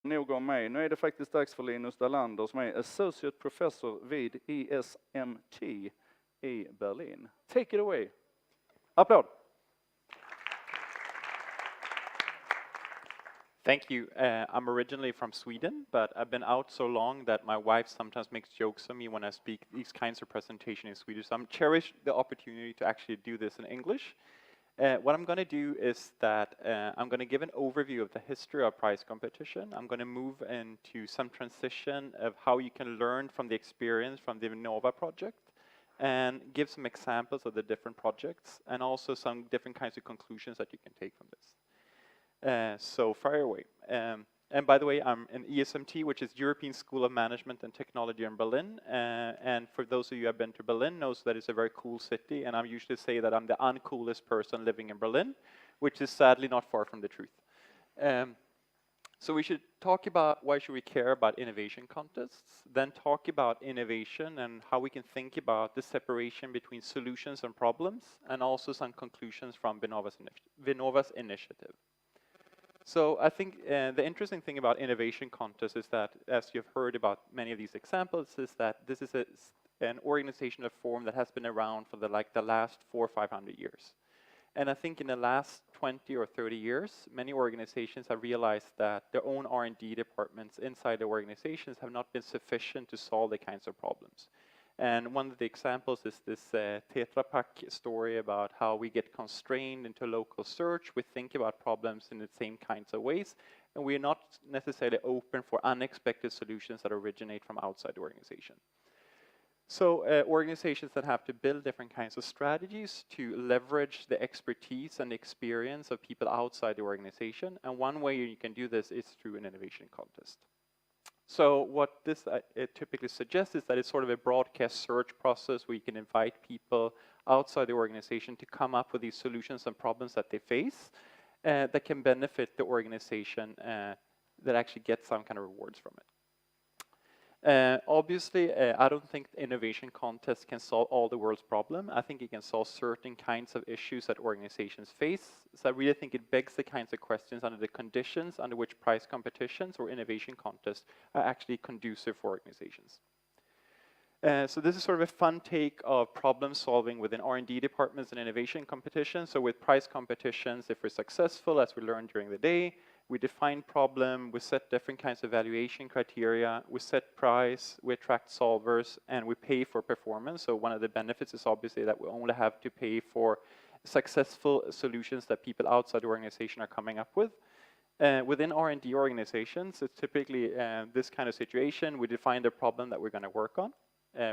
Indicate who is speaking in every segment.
Speaker 1: Nog om mig. Nu är det faktiskt dags för Linus Dahlander som är associate professor vid ESMT i Berlin. Take it away. Applåd.
Speaker 2: Thank you. I'm originally from Sweden, but I've been out so long that my wife sometimes makes jokes of me when I speak these kinds of presentation in Swedish. So I'm cherish the opportunity to actually do this in English. What I'm going to do is that I'm going to give an overview of the history of prize competition. I'm going to move into some transition of how you can learn from the experience from the VINNOVA project and give some examples of the different projects and also some different kinds of conclusions that you can take from this. So fire away. And by the way, I'm in ESMT, which is European School of Management and Technology in Berlin. And for those of you who have been to Berlin, knows that it's a very cool city. And I usually say that I'm the uncoolest person living in Berlin, which is sadly not far from the truth. So we should talk about why should we care about innovation contests, then talk about innovation and how we can think about the separation between solutions and problems, and also some conclusions from VINNOVA's initiative. So I think the interesting thing about innovation contests is that, as you've heard about many of these examples, is that this is an organizational form that has been around for the last 400 or 500 years. And I think in the last 20 or 30 years, many organizations have realized that their own R&D departments inside the organizations have not been sufficient to solve the kinds of problems. And one of the examples is this Tetra Pak story about how we get constrained into local search. We think about problems in the same kinds of ways, and we are not necessarily open for unexpected solutions that originate from outside the organization. So organizations that have to build different kinds of strategies to leverage the expertise and experience of people outside the organization. And one way you can do this is through an innovation contest. So what this it typically suggests is that it's sort of a broadcast search process where you can invite people outside the organization to come up with these solutions and problems that they face that can benefit the organization that actually gets some kind of rewards from it. Obviously, I don't think the innovation contest can solve all the world's problems. I think it can solve certain kinds of issues that organizations face. So I really think it begs the kinds of questions under the conditions under which prize competitions or innovation contests are actually conducive for organizations. So this is sort of a fun take of problem solving within R&D departments and innovation competitions. So with prize competitions, if we're successful, as we learned during the day, we define problem, we set different kinds of evaluation criteria, we set price, we attract solvers, and we pay for performance. So one of the benefits is obviously that we only have to pay for successful solutions that people outside the organization are coming up with. Within R&D organizations, it's typically this kind of situation. We define the problem that we're going to work on.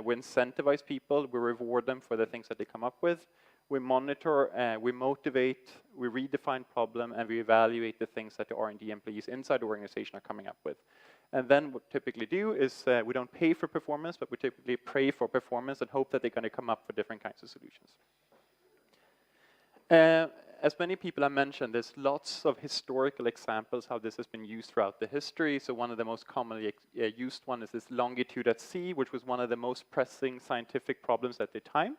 Speaker 2: We incentivize people, we reward them for the things that they come up with. We monitor, we motivate, we redefine problem, and we evaluate the things that the R&D employees inside the organization are coming up with. And then what we typically do is we don't pay for performance, but we typically pray for performance and hope that they're going to come up with different kinds of solutions. As many people have mentioned, there's lots of historical examples how this has been used throughout the history. So one of the most commonly used one is this longitude at sea, which was one of the most pressing scientific problems at the time.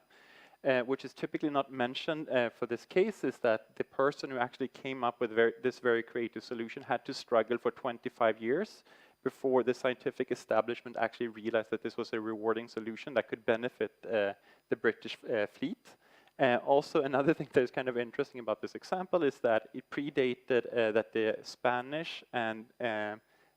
Speaker 2: Which is typically not mentioned for this case, is that the person who actually came up with this very creative solution had to struggle for 25 years before the scientific establishment actually realized that this was a rewarding solution that could benefit the British fleet. Also, another thing that is kind of interesting about this example is that it predated that the Spanish and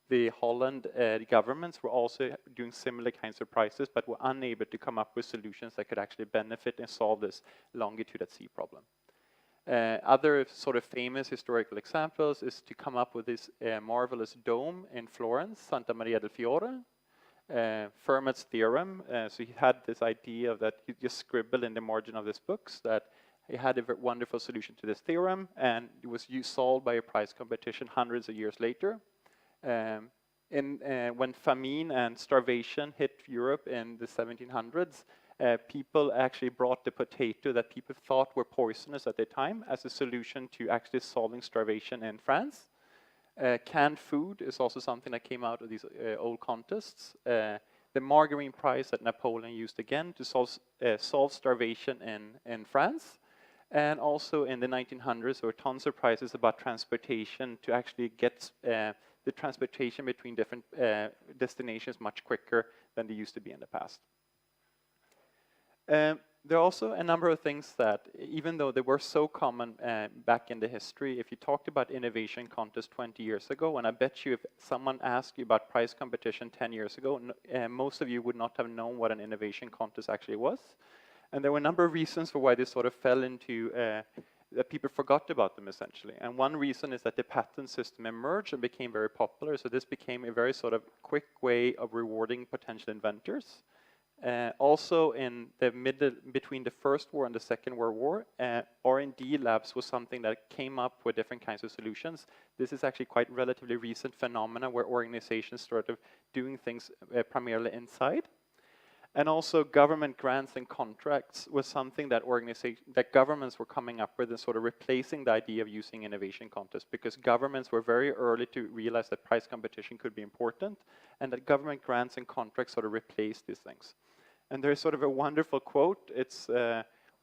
Speaker 2: the Holland governments were also doing similar kinds of prizes, but were unable to come up with solutions that could actually benefit and solve this longitude at sea problem. Other sort of famous historical examples is to come up with this marvelous dome in Florence, Santa Maria del Fiore, Fermat's theorem. So he had this idea of that he just scribbled in the margin of his books that he had a wonderful solution to this theorem, and it was solved by a prize competition hundreds of years later. When famine and starvation hit Europe in the 1700s, people actually brought the potato that people thought were poisonous at the time as a solution to actually solving starvation in France. Canned food is also something that came out of these old contests. The margarine prize that Napoleon used again to solve starvation in France. And also in the 1900s, there were tons of prizes about transportation to actually get the transportation between different destinations much quicker than they used to be in the past. There are also a number of things that, even though they were so common back in the history, if you talked about innovation contest 20 years ago, and I bet you if someone asked you about prize competition 10 years ago, most of you would not have known what an innovation contest actually was. And there were a number of reasons for why this sort of fell into, that people forgot about them essentially. And one reason is that the patent system emerged and became very popular, so this became a very sort of quick way of rewarding potential inventors. Also in the middle, between the First War and the Second World War, R&D labs was something that came up with different kinds of solutions. This is actually quite relatively recent phenomena where organizations started doing things primarily inside. And also government grants and contracts was something that governments were coming up with and sort of replacing the idea of using innovation contests, because governments were very early to realize that prize competition could be important, and that government grants and contracts sort of replaced these things. And there's sort of a wonderful quote. It's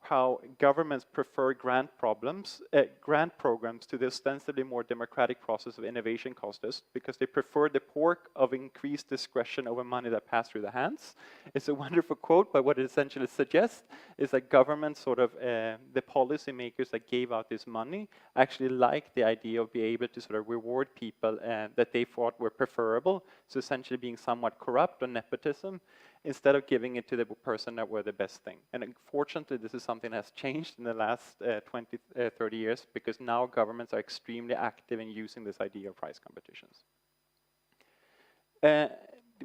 Speaker 2: how governments prefer grant programs to the ostensibly more democratic process of innovation contests, because they prefer the pork of increased discretion over money that passed through the hands. It's a wonderful quote, but what it essentially suggests is that governments, sort of the policy makers that gave out this money, actually liked the idea of being able to sort of reward people that they thought were preferable, so essentially being somewhat corrupt or nepotism, instead of giving it to the person that were the best thing. And unfortunately, this is something that has changed in the last 20, 30 years, because now governments are extremely active in using this idea of prize competitions.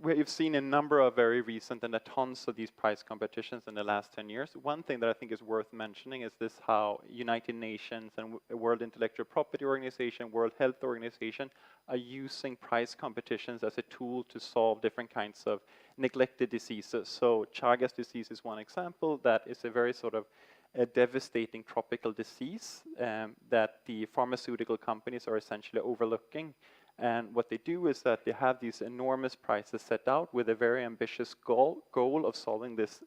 Speaker 2: We've seen a number of very recent and tons of these prize competitions in the last 10 years. One thing that I think is worth mentioning is this: how United Nations and World Intellectual Property Organization, World Health Organization are using prize competitions as a tool to solve different kinds of neglected diseases. So Chagas disease is one example. That is a very sort of a devastating tropical disease that the pharmaceutical companies are essentially overlooking. And what they do is that they have these enormous prizes set out with a very ambitious goal of solving this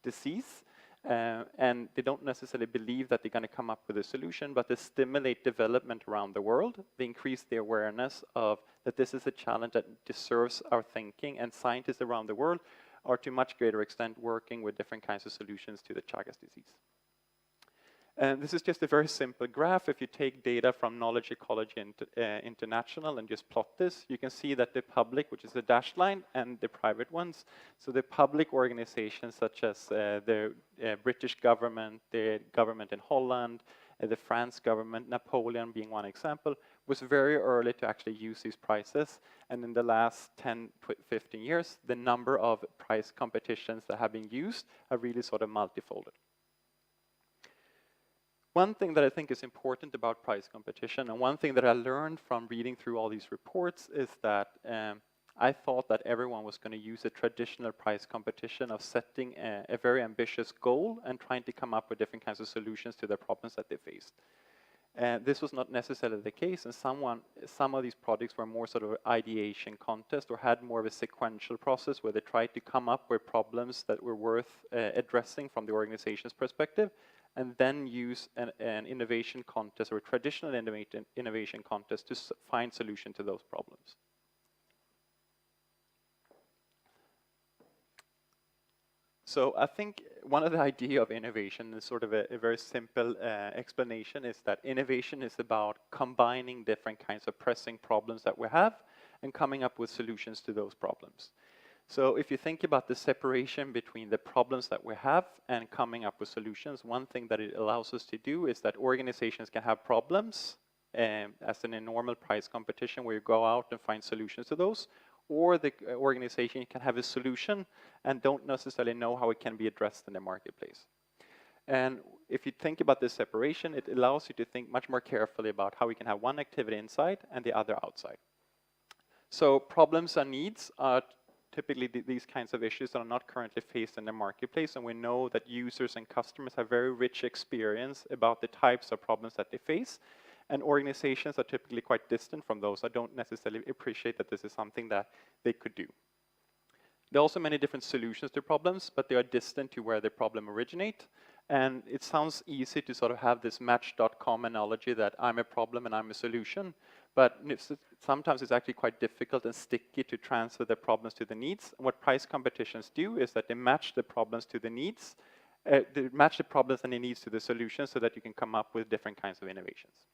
Speaker 2: disease. And they don't necessarily believe that they're going to come up with a solution, but they stimulate development around the world. They increase the awareness of that this is a challenge that deserves our thinking, and scientists around the world are to much greater extent working with different kinds of solutions to the Chagas disease. And this is just a very simple graph. If you take data from Knowledge Ecology International and just plot this, you can see that the public, which is the dashed line, and the private ones. So the public organizations such as the British government, the government in Holland, the France government, Napoleon being one example, was very early to actually use these prizes. And in the last 10, 15 years, the number of prize competitions that have been used have really sort of multifolded. One thing that I think is important about prize competition, and one thing that I learned from reading through all these reports, is that I thought that everyone was going to use a traditional prize competition of setting a very ambitious goal and trying to come up with different kinds of solutions to the problems that they faced. This was not necessarily the case, and some of these projects were more sort of ideation contest, or had more of a sequential process where they tried to come up with problems that were worth addressing from the organization's perspective, and then use an innovation contest or a traditional innovation contest to find solution to those problems. So I think one of the idea of innovation is sort of a very simple explanation, is that innovation is about combining different kinds of pressing problems that we have and coming up with solutions to those problems. So if you think about the separation between the problems that we have and coming up with solutions, one thing that it allows us to do is that organizations can have problems as in a normal prize competition where you go out and find solutions to those, or the organization can have a solution and don't necessarily know how it can be addressed in the marketplace. And if you think about this separation, it allows you to think much more carefully about how we can have one activity inside and the other outside. So problems and needs are typically these kinds of issues that are not currently faced in the marketplace, and we know that users and customers have very rich experience about the types of problems that they face, and organizations are typically quite distant from those. I don't necessarily appreciate that this is something that they could do. There are also many different solutions to problems, but they are distant to where the problem originate, And it sounds easy to sort of have this match.com analogy that I'm a problem and I'm a solution, but sometimes it's actually quite difficult and sticky to transfer the problems to the needs. And what prize competitions do is that they match the problems to the needs, they match the problems and the needs to the solutions so that you can come up with different kinds of innovations.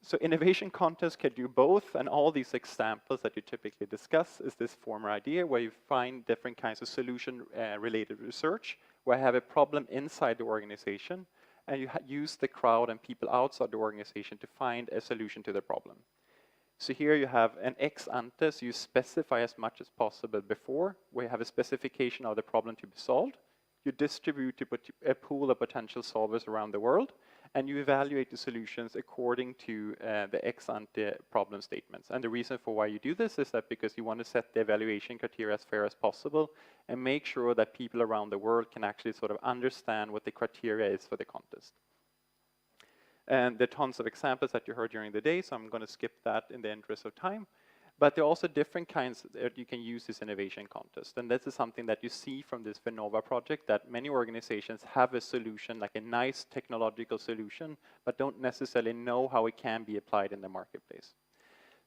Speaker 2: So innovation contests can do both, and all these examples that you typically discuss is this former idea where you find different kinds of solution-related research, where I have a problem inside the organization, and you use the crowd and people outside the organization to find a solution to the problem. So here you have an ex ante, so you specify as much as possible before, where you have a specification of the problem to be solved. You distribute a pool of potential solvers around the world, and you evaluate the solutions according to the ex ante problem statements. And the reason for why you do this is that because you want to set the evaluation criteria as fair as possible and make sure that people around the world can actually sort of understand what the criteria is for the contest. And there are tons of examples that you heard during the day, so I'm going to skip that in the interest of time. But there are also different kinds that you can use this innovation contest. And this is something that you see from this VINNOVA project, that many organizations have a solution, like a nice technological solution, but don't necessarily know how it can be applied in the marketplace.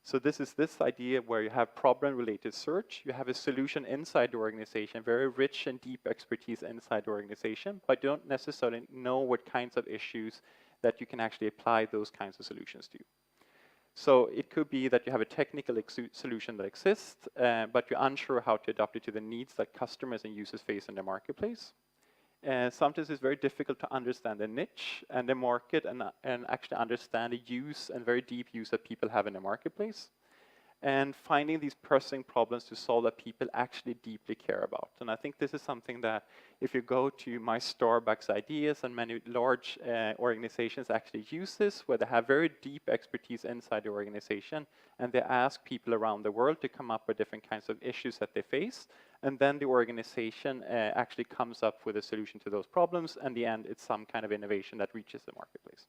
Speaker 2: So this is this idea where you have problem-related search, you have a solution inside the organization, very rich and deep expertise inside the organization, but you don't necessarily know what kinds of issues that you can actually apply those kinds of solutions to. So it could be that you have a technical solution that exists, but you're unsure how to adapt it to the needs that customers and users face in the marketplace. Sometimes it's very difficult to understand the niche and the market and actually understand the use and very deep use that people have in the marketplace. And finding these pressing problems to solve that people actually deeply care about. And I think this is something that if you go to my Starbucks ideas, and many large organizations actually use this, where they have very deep expertise inside the organization, and they ask people around the world to come up with different kinds of issues that they face, and then the organization actually comes up with a solution to those problems, and in the end it's some kind of innovation that reaches the marketplace.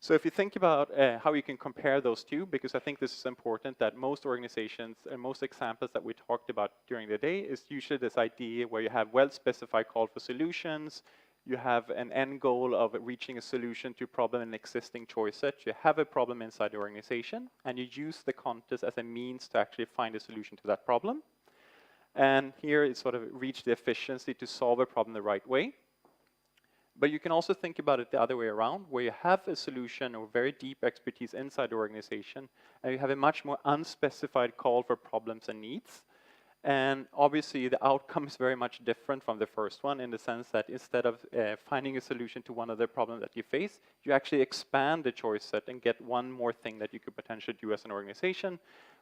Speaker 2: So if you think about how you can compare those two, because I think this is important, that most organizations and most examples that we talked about during the day is usually this idea where you have well-specified call for solutions, you have an end goal of reaching a solution to a problem in an existing choice set, you have a problem inside the organization, and you use the contest as a means to actually find a solution to that problem. And here it's sort of reach the efficiency to solve a problem the right way. But you can also think about it the other way around, where you have a solution or very deep expertise inside the organization, and you have a much more unspecified call for problems and needs. And obviously, the outcome is very much different from the first one, in the sense that instead of finding a solution to one of the problems that you face, you actually expand the choice set and get one more thing that you could potentially do as an organization,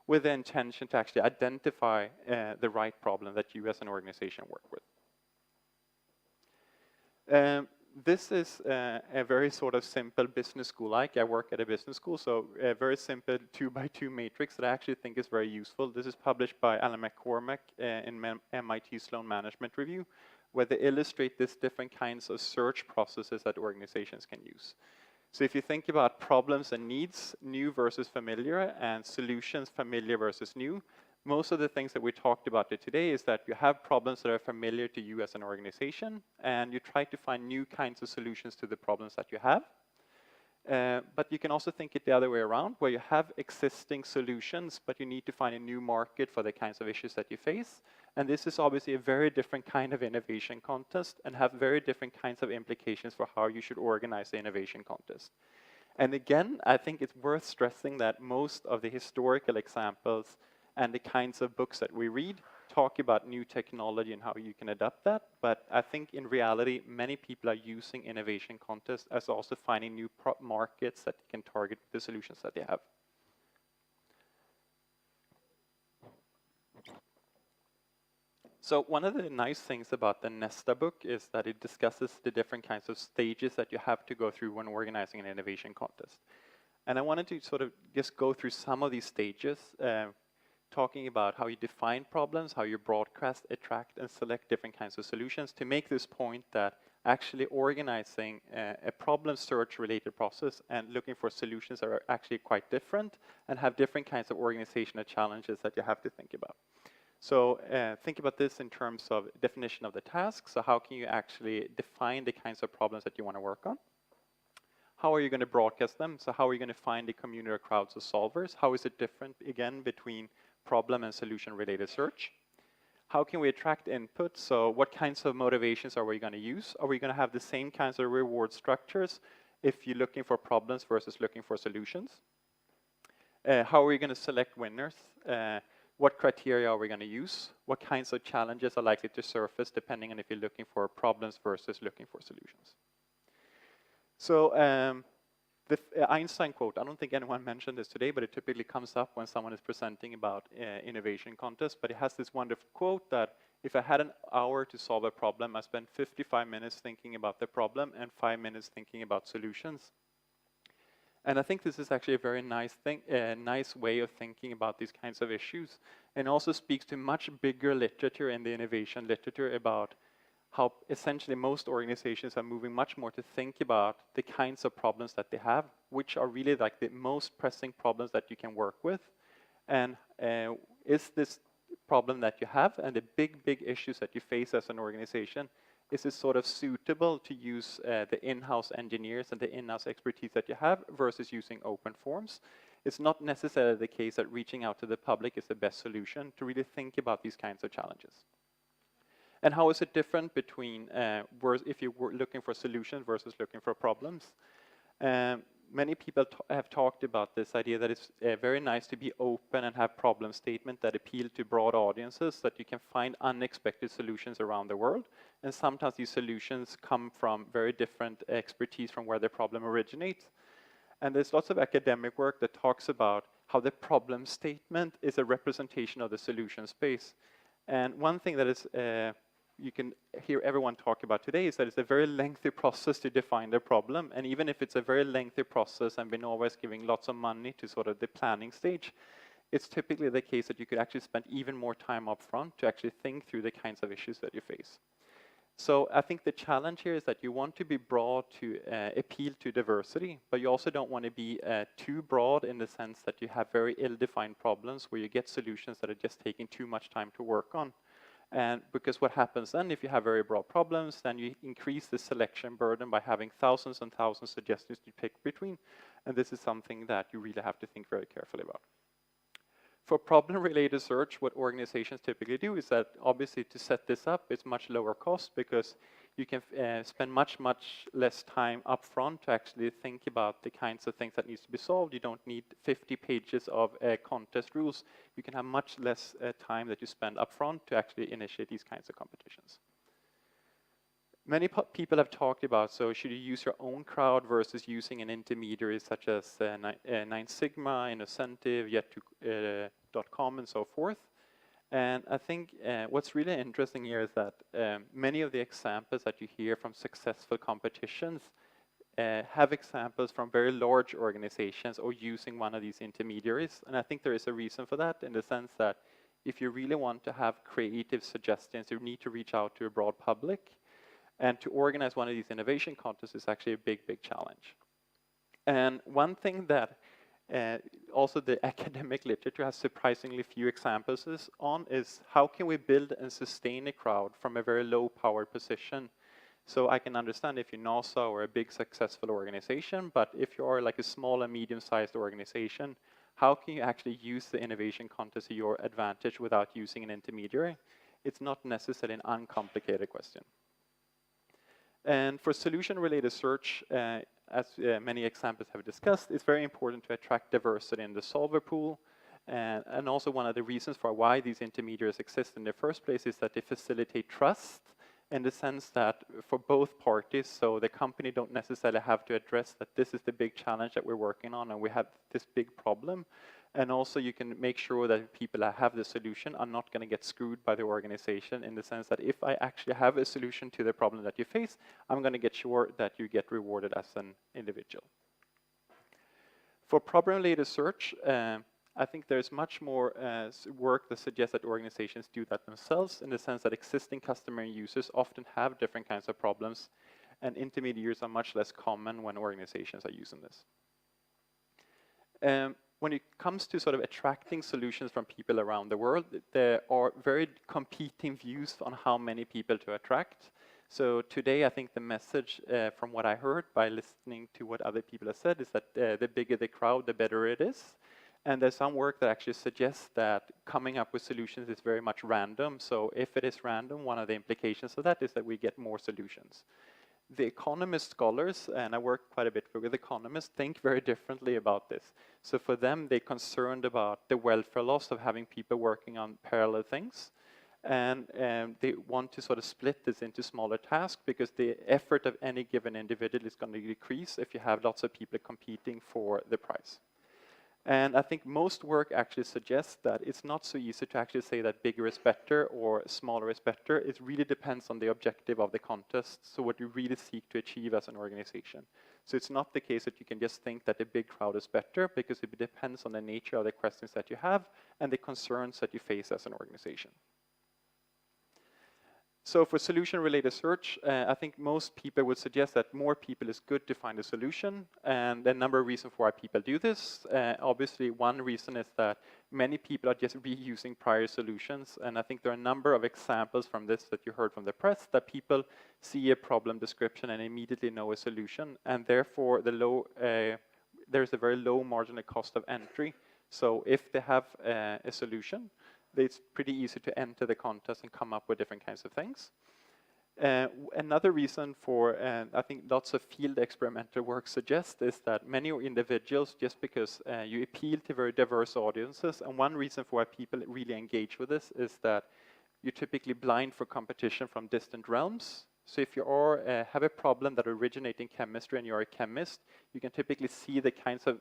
Speaker 2: with the intention to actually identify the right problem that you as an organization work with. This is a very sort of simple business school-like. I work at a business school, so a very simple 2x2 matrix that I actually think is very useful. This is published by Alan McCormack in MIT Sloan Management Review, where they illustrate these different kinds of search processes that organizations can use. So if you think about problems and needs, new versus familiar, and solutions, familiar versus new, most of the things that we talked about today is that you have problems that are familiar to you as an organization, and you try to find new kinds of solutions to the problems that you have. But you can also think it the other way around, where you have existing solutions, but you need to find a new market for the kinds of issues that you face. And this is obviously a very different kind of innovation contest, and have very different kinds of implications for how you should organize the innovation contest. And again, I think it's worth stressing that most of the historical examples and the kinds of books that we read talk about new technology and how you can adapt that. But I think in reality, many people are using innovation contests as also finding new markets that can target the solutions that they have. So one of the nice things about the Nesta book is that it discusses the different kinds of stages that you have to go through when organizing an innovation contest. And I wanted to sort of just go through some of these stages, talking about how you define problems, how you broadcast, attract, and select different kinds of solutions, to make this point that actually organizing a problem search related process and looking for solutions are actually quite different and have different kinds of organizational challenges that you have to think about. So think about this in terms of definition of the task. So how can you actually define the kinds of problems that you want to work on? How are you going to broadcast them? So how are you going to find the community or crowds of solvers? How is it different, again, between problem and solution-related search? How can we attract input? So what kinds of motivations are we going to use? Are we going to have the same kinds of reward structures if you're looking for problems versus looking for solutions? How are we going to select winners? What criteria are we going to use? What kinds of challenges are likely to surface depending on if you're looking for problems versus looking for solutions? So the Einstein quote, I don't think anyone mentioned this today, but it typically comes up when someone is presenting about innovation contests. But it has this wonderful quote that if I had an hour to solve a problem, I spend 55 minutes thinking about the problem and 5 minutes thinking about solutions. And I think this is actually a very nice way of thinking about these kinds of issues, and also speaks to much bigger literature in the innovation literature about how essentially most organizations are moving much more to think about the kinds of problems that they have, which are really like the most pressing problems that you can work with. And is this problem that you have and the big issues that you face as an organization, is it sort of suitable to use the in-house engineers and the in-house expertise that you have versus using open forms? It's not necessarily the case that reaching out to the public is the best solution to really think about these kinds of challenges. And how is it different between if you were looking for solutions versus looking for problems? Many people have talked about this idea that it's very nice to be open and have problem statement that appeal to broad audiences, that you can find unexpected solutions around the world. And sometimes these solutions come from very different expertise from where the problem originates. And there's lots of academic work that talks about how the problem statement is a representation of the solution space. And one thing that is you can hear everyone talk about today is that it's a very lengthy process to define the problem. And even if it's a very lengthy process and VINNOVA is giving lots of money to sort of the planning stage, it's typically the case that you could actually spend even more time up front to actually think through the kinds of issues that you face. So I think the challenge here is that you want to be broad to appeal to diversity, but you also don't want to be too broad in the sense that you have very ill-defined problems where you get solutions that are just taking too much time to work on. And because what happens then, if you have very broad problems, then you increase the selection burden by having thousands and thousands of suggestions to pick between. And this is something that you really have to think very carefully about. For problem-related search, what organizations typically do is that obviously to set this up, it's much lower cost because you can spend much less time up front to actually think about the kinds of things that needs to be solved. You don't need 50 pages of contest rules. You can have much less time that you spend up front to actually initiate these kinds of competitions. Many people have talked about, so should you use your own crowd versus using an intermediary such as Nine Sigma, Innocentive, Yet2.com, and so forth. And I think what's really interesting here is that many of the examples that you hear from successful competitions have examples from very large organizations or using one of these intermediaries. And I think there is a reason for that in the sense that if you really want to have creative suggestions, you need to reach out to a broad public. And to organize one of these innovation contests is actually a big challenge. And one thing that also the academic literature has surprisingly few examples on is how can we build and sustain a crowd from a very low powered position. So I can understand if you're NASA or a big successful organization, but if you are like a small and medium-sized organization, how can you actually use the innovation contest to your advantage without using an intermediary? It's not necessarily an uncomplicated question. And for solution-related search, as many examples have discussed, it's very important to attract diversity in the solver pool. And also one of the reasons for why these intermediaries exist in the first place is that they facilitate trust in the sense that for both parties, so the company don't necessarily have to address that this is the big challenge that we're working on and we have this big problem. And also you can make sure that people that have the solution are not going to get screwed by the organization in the sense that if I actually have a solution to the problem that you face, I'm going to get sure that you get rewarded as an individual. For problem-related search, I think there's much more work that suggests that organizations do that themselves in the sense that existing customer and users often have different kinds of problems and intermediaries are much less common when organizations are using this. when it comes to sort of attracting solutions from people around the world, there are very competing views on how many people to attract. So today, I think the message from what I heard by listening to what other people have said is that the bigger the crowd, the better it is. And there's some work that actually suggests that coming up with solutions is very much random. So if it is random, one of the implications of that is that we get more solutions. The economist scholars, and I work quite a bit with economists, think very differently about this. So for them, they're concerned about the welfare loss of having people working on parallel things. And they want to sort of split this into smaller tasks because the effort of any given individual is going to decrease if you have lots of people competing for the prize. And I think most work actually suggests that it's not so easy to actually say that bigger is better or smaller is better. It really depends on the objective of the contest, so what you really seek to achieve as an organization. So it's not the case that you can just think that a big crowd is better, because it depends on the nature of the questions that you have and the concerns that you face as an organization. So for solution-related search, I think most people would suggest that more people is good to find a solution, and there are a number of reasons why people do this. Obviously, one reason is that many people are just reusing prior solutions, and I think there are a number of examples from this that you heard from the press, that people see a problem description and immediately know a solution, and therefore there's a very low marginal cost of entry. So if they have a solution, it's pretty easy to enter the contest and come up with different kinds of things. Another reason for, I think lots of field experimental work suggests, is that many individuals, just because you appeal to very diverse audiences, and one reason for why people really engage with this is that you're typically blind for competition from distant realms. So if you have a problem that originates in chemistry and you're a chemist, you can typically see the kinds of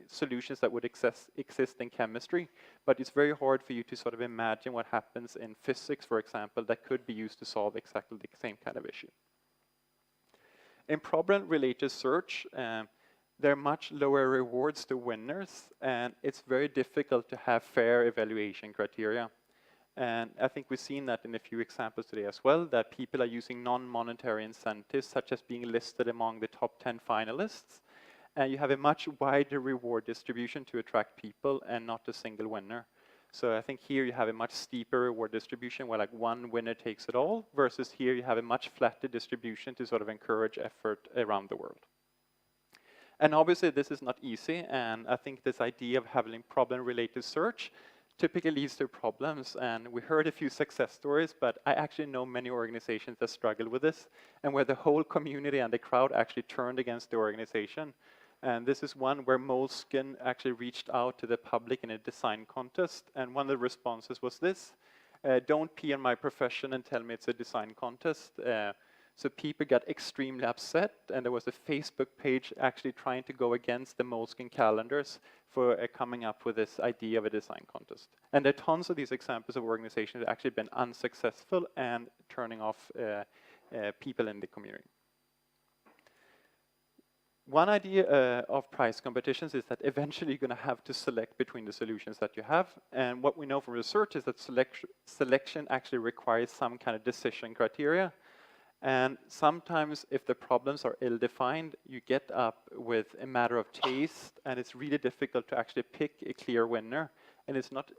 Speaker 2: solutions that would exist in chemistry, but it's very hard for you to sort of imagine what happens in physics, for example, that could be used to solve exactly the same kind of issue. In problem-related search, there are much lower rewards to winners, and it's very difficult to have fair evaluation criteria. And I think we've seen that in a few examples today as well, that people are using non-monetary incentives, such as being listed among the top 10 finalists. And you have a much wider reward distribution to attract people and not a single winner. So I think here you have a much steeper reward distribution where like one winner takes it all, versus here you have a much flatter distribution to sort of encourage effort around the world. And obviously this is not easy, and I think this idea of having problem-related search typically leads to problems, and we heard a few success stories, but I actually know many organizations that struggle with this, and where the whole community and the crowd actually turned against the organization. And this is one where Moleskine actually reached out to the public in a design contest, and one of the responses was this: don't pee on my profession and tell me it's a design contest. So people got extremely upset, and there was a Facebook page actually trying to go against the Moleskine calendars for coming up with this idea of a design contest. And there are tons of these examples of organizations that have actually been unsuccessful and turning off people in the community. One idea of prize competitions is that eventually you're going to have to select between the solutions that you have. And what we know from research is that selection actually requires some kind of decision criteria. And sometimes if the problems are ill-defined, you get up with a matter of taste, and it's really difficult to actually pick a clear winner. And it's not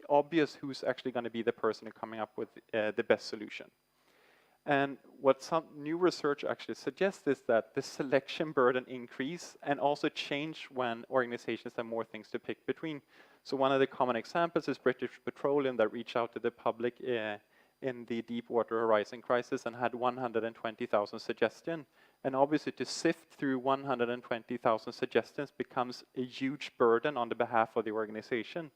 Speaker 2: obvious who's actually going to be the person coming up with the best solution. And what some new research actually suggests is that the selection burden increase and also change when organizations have more things to pick between. So one of the common examples is British Petroleum, that reached out to the public in the Deepwater Horizon crisis and had 120,000 suggestions. And obviously to sift through 120,000 suggestions becomes a huge burden on the behalf of the organization.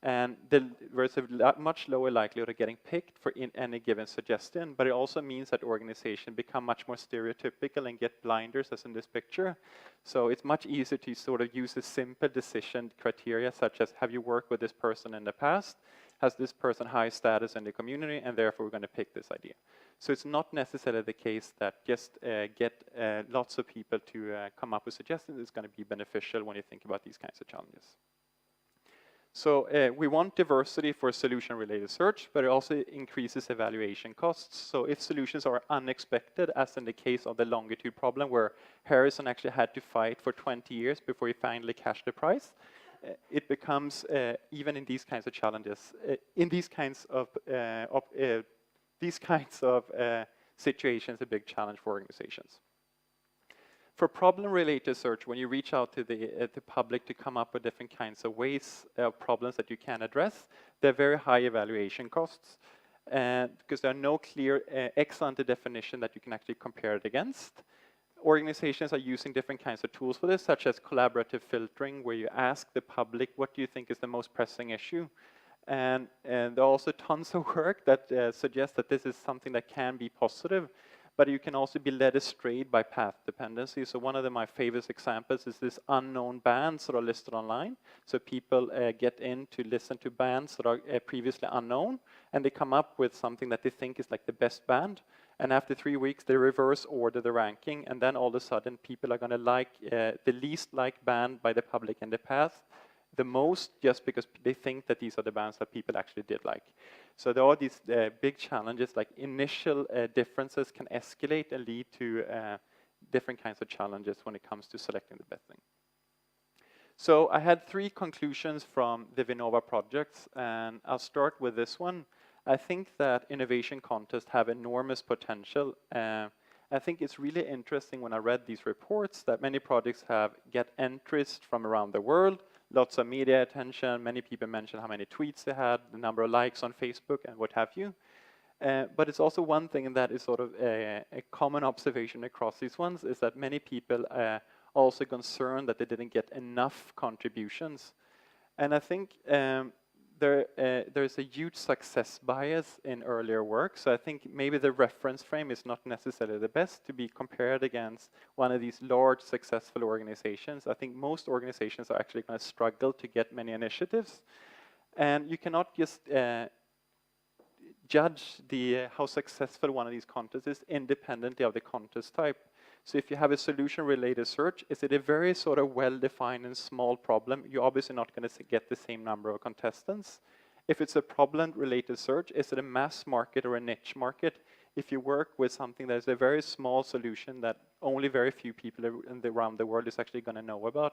Speaker 2: And there's a much lower likelihood of getting picked for any given suggestion, but it also means that organizations become much more stereotypical and get blinders, as in this picture. So it's much easier to sort of use a simple decision criteria, such as, have you worked with this person in the past? Has this person high status in the community, and therefore we're going to pick this idea. So it's not necessarily the case that just get lots of people to come up with suggestions is going to be beneficial when you think about these kinds of challenges. So we want diversity for solution-related search, but it also increases evaluation costs. So if solutions are unexpected, as in the case of the longitude problem, where Harrison actually had to fight for 20 years before he finally cashed the prize, it becomes, even in these kinds of challenges, in these kinds of situations, a big challenge for organizations. For problem-related research, when you reach out to the public to come up with different kinds of ways of problems that you can address, there are very high evaluation costs, because there are no clear ex-ante definition that you can actually compare it against. Organizations are using different kinds of tools for this, such as collaborative filtering, where you ask the public, what do you think is the most pressing issue? And there are also tons of work that suggests that this is something that can be positive, but you can also be led astray by path dependency. So one of my favorite examples is this unknown bands that are listed online. So people get in to listen to bands that are previously unknown, and they come up with something that they think is like the best band. And after 3 weeks, they reverse order the ranking, and then all of a sudden, people are going to like the least liked band by the public in the past the most, just because they think that these are the bands that people actually did like. So there are these big challenges, like initial differences can escalate and lead to different kinds of challenges when it comes to selecting the best thing. So I had 3 conclusions from the VINNOVA projects, and I'll start with this one. I think that innovation contests have enormous potential. I think it's really interesting when I read these reports that many projects get entries from around the world, lots of media attention, many people mention how many tweets they had, the number of likes on Facebook and what have you. But it's also one thing that is sort of a common observation across these ones, is that many people are also concerned that they didn't get enough contributions. And I think there's a huge success bias in earlier work, so I think maybe the reference frame is not necessarily the best to be compared against one of these large successful organizations. I think most organizations are actually going to struggle to get many initiatives, and you cannot just judge how successful one of these contests is independently of the contest type. So if you have a solution-related search, is it a very sort of well-defined and small problem? You're obviously not going to get the same number of contestants. If it's a problem-related search, is it a mass market or a niche market? If you work with something that is a very small solution that only very few people around the world is actually going to know about,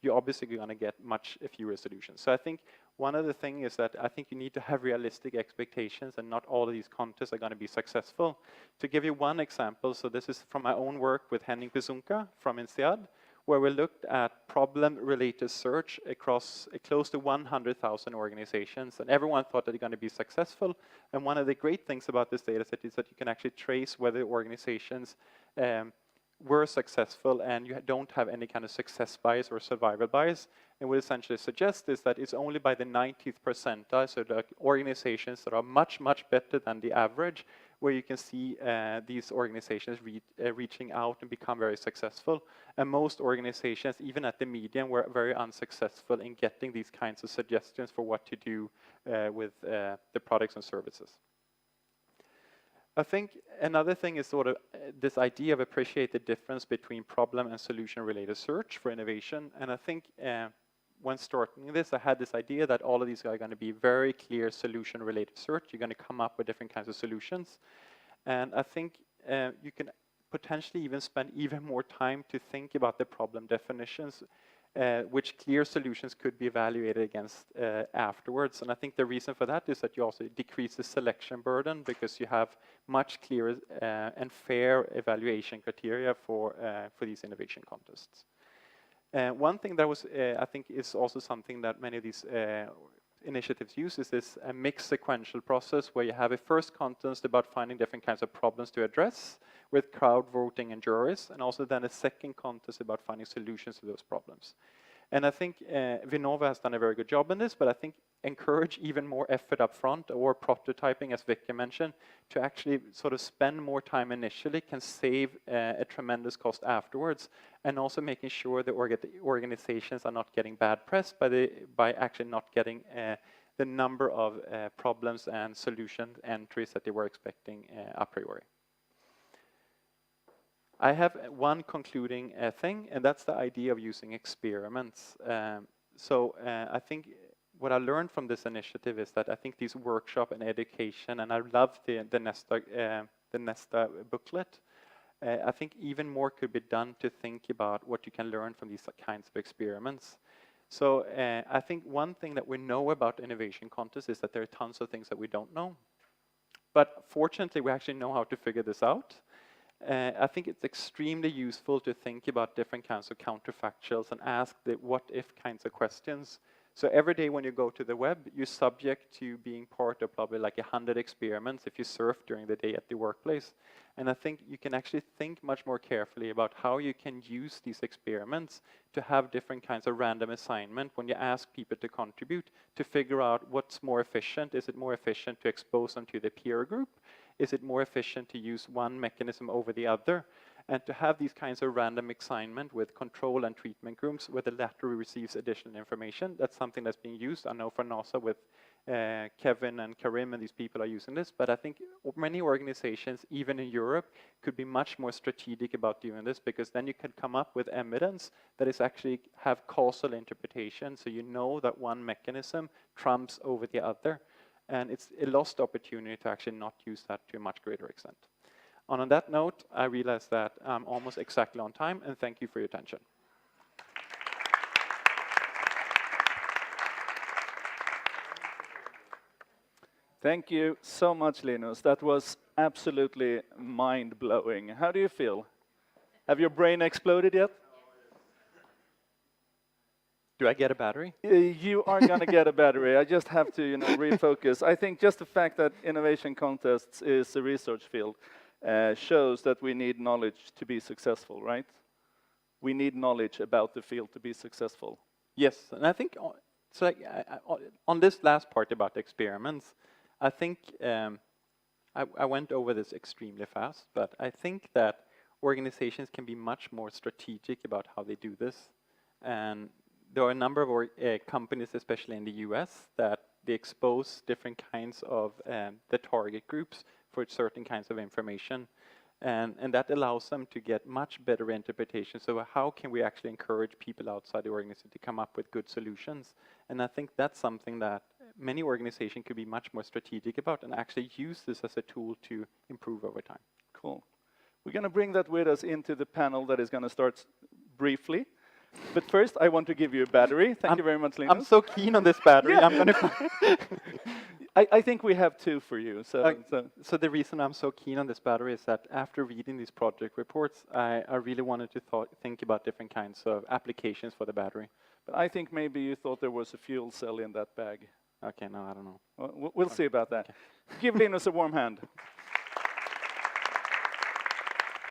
Speaker 2: you're obviously going to get much fewer solutions. So I think one of the things is that I think you need to have realistic expectations, and not all of these contests are going to be successful. To give you one example, so this is from my own work with Henning Pizunka from INSEAD, where we looked at problem-related search across close to 100,000 organizations, and everyone thought that they're going to be successful. And one of the great things about this data set is that you can actually trace whether organizations were successful, and you don't have any kind of success bias or survival bias. And what it essentially suggests is that it's only by the 90th percentile, so the organizations that are much, much better than the average, where you can see these organizations reaching out and become very successful. And most organizations, even at the median, were very unsuccessful in getting these kinds of suggestions for what to do with the products and services. I think another thing is sort of this idea of appreciate the difference between problem and solution-related search for innovation. And I think when starting this, I had this idea that all of these are going to be very clear solution-related search. You're going to come up with different kinds of solutions. And I think you can potentially even spend even more time to think about the problem definitions, which clear solutions could be evaluated against afterwards. And I think the reason for that is that you also decrease the selection burden, because you have much clearer and fair evaluation criteria for these innovation contests. One thing that was, I think, is also something that many of these initiatives use is this mixed sequential process, where you have a first contest about finding different kinds of problems to address with crowd voting and juries, and also then a second contest about finding solutions to those problems. And I think VINNOVA has done a very good job in this, but I think encourage even more effort up front, or prototyping, as Vicky mentioned, to actually sort of spend more time initially can save a tremendous cost afterwards, and also making sure the organizations are not getting bad press by actually not getting the number of problems and solution entries that they were expecting a priori. I have one concluding thing, and that's the idea of using experiments. I think what I learned from this initiative is that I think these workshop and education, and I love the Nesta booklet. I think even more could be done to think about what you can learn from these kinds of experiments. So I think one thing that we know about innovation contests is that there are tons of things that we don't know. But fortunately, we actually know how to figure this out. I think it's extremely useful to think about different kinds of counterfactuals and ask the what-if kinds of questions. So every day when you go to the web, you're subject to being part of probably like 100 experiments if you surf during the day at the workplace. And I think you can actually think much more carefully about how you can use these experiments to have different kinds of random assignment when you ask people to contribute to figure out what's more efficient. Is it more efficient to expose them to the peer group? Is it more efficient to use one mechanism over the other? And to have these kinds of random assignment with control and treatment groups where the latter receives additional information, that's something that's being used. I know for NASA with Kevin and Karim and these people are using this, but I think many organizations, even in Europe, could be much more strategic about doing this, because then you can come up with evidence that is actually have causal interpretation, so you know that one mechanism trumps over the other. And it's a lost opportunity to actually not use that to a much greater extent. On that note, I realize that I'm almost exactly on time, and thank you for your attention.
Speaker 1: Thank you so much, Linus. That was absolutely mind-blowing. How do you feel? Have your brain exploded yet?
Speaker 2: Do I get a battery?
Speaker 1: You are going to get a battery. I just have to, refocus. I think just the fact that innovation contests is a research field shows that we need knowledge to be successful, right? We need knowledge about the field to be successful.
Speaker 2: Yes, and I think on this last part about experiments, I think I went over this extremely fast, but I think that organizations can be much more strategic about how they do this. And there are a number of companies, especially in the US, that they expose different kinds of the target groups for certain kinds of information. And that allows them to get much better interpretation. So how can we actually encourage people outside the organization to come up with good solutions? And I think that's something that many organizations could be much more strategic about and actually use this as a tool to improve over time.
Speaker 1: Cool. We're going to bring that with us into the panel that is going to start briefly. But first, I want to give you a battery. Thank you very much, Linus.
Speaker 2: I'm so keen on this battery.
Speaker 1: Yeah.
Speaker 2: I'm going to.
Speaker 1: I think we have two for you.
Speaker 2: So the reason I'm so keen on this battery is that after reading these project reports, I really wanted to think about different kinds of applications for the battery.
Speaker 1: But I think maybe you thought there was a fuel cell in that bag.
Speaker 2: Okay, no, I don't know.
Speaker 1: We'll see about that. Okay. Give Linus a warm hand.